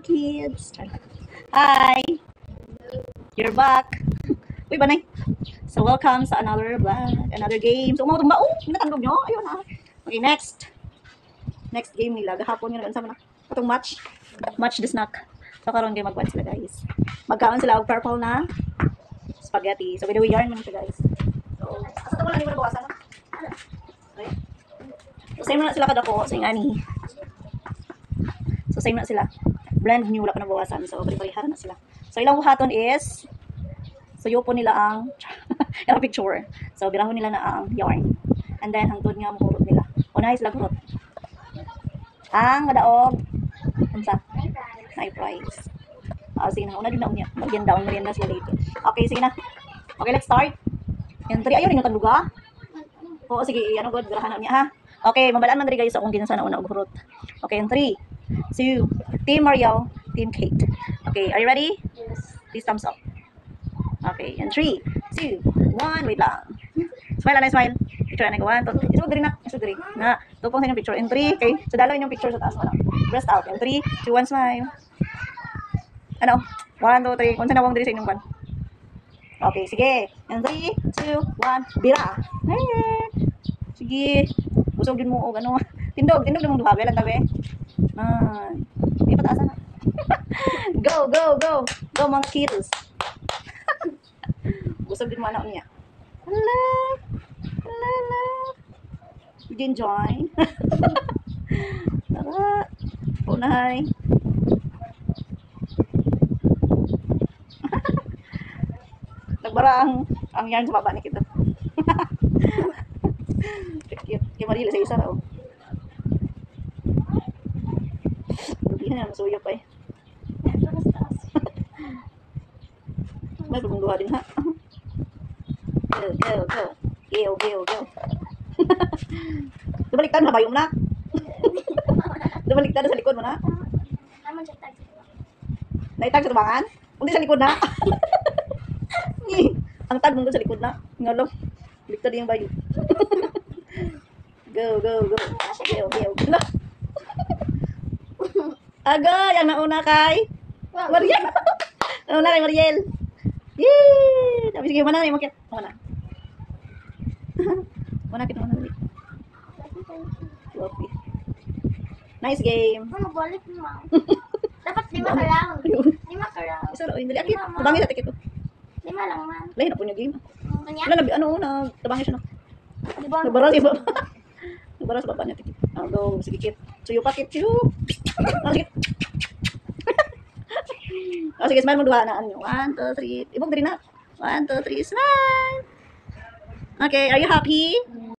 kids. Hi! You're back. Uy, banay. So, welcome sa another vlog, another game. So, umaw tumba. Oh, natandog nyo. Ayun ha. Okay, next. Next game nila. Gahapon nga naman na. Itong match. Match the snack. So, karon game magwan sila, guys. Magkaon sila og purple na spaghetti. So, video yarn man siya, guys. So, asa ito wala ni mo nabawasan. Okay. So, same na sila kadako. So, ingani. So, same na sila. Brand new, wala pa nabawasan. So, pari-parihan na sila. So, ilang buhaton is, so, yupo nila ang, yung picture. So, birahon nila na ang yarn. And then, hangtod nga mahurot nila. Unahay sila kurot. Ang madaog, unsa? High price. Sige na, una din na unya. Merienda sila dito. Okay, sige na. Okay, let's start. Yung 3, ayun yung tagluga. Oo, sige, ano god, birahan na niya ha. Okay, mabalaan man diri guys akong kinsa na una og hurot. Okay, yung 3, 2, Team Mariel, Team Kate. Okay, are you ready? Yes. Please thumbs up. Okay, and 3, 2, 1, wait lang. Smile na, smile. Picture na, 1, 2, isog diri na, isog diri. Na, tupong sa inyong picture. And 3, okay, so dalaw inyong picture sa taas. Wala. Breast out. And 3, 2, 1, smile. Ano? 1, 2, 3. Unsa na wong diri sa inyong ban? Okay, sige. And 3, 2, 1, bira. Hey. Sige. Busog din mo og ano. Tindog na mong duha. Belang tabi. Di pataasan na. Go, go, go. Go, mga kids. Busog din mo anak niya. Hala. Hala. You didn't join. Tara. Unahay. Nagbara ang yarn sa baba ni kita. Kaya marila sa isa raw. Hindi na masuyo pa eh. May pagmunduha din ha. Go, go, go. Go, go, go. Dumaliktad na ba yung na? Dumaliktad na sa likod mo na? Naitag sa tubangan? Hindi sa likod na? Ang tag mong sa likod na. Ngalo. Baliktad yung bayo. Go, go, go. Go, go, go. Agay, ang nauna kay Mariel. Nauna kay Mariel. Yee! Tapos sige, mana na yung makit. Mana. Mana kita mana ulit. Nice game. Ano balik mo? Dapat 5 ka lang. 5 ka lang. Isa lang, hindi akit. Tabangi sa tikit ko. 5 lang man. Lahi na po niya game. Kanya? Wala na, ano, tabangi siya na. Di ba? Nagbara sa baba. Nagbara sa baba niya tikit. Go, sige kit. Suyo pa kit. Suyo. Sige. Sige, smile mo duha na. 1, 2, 3. Ibog din na. 1, 2, 3, smile. Okay, are you happy?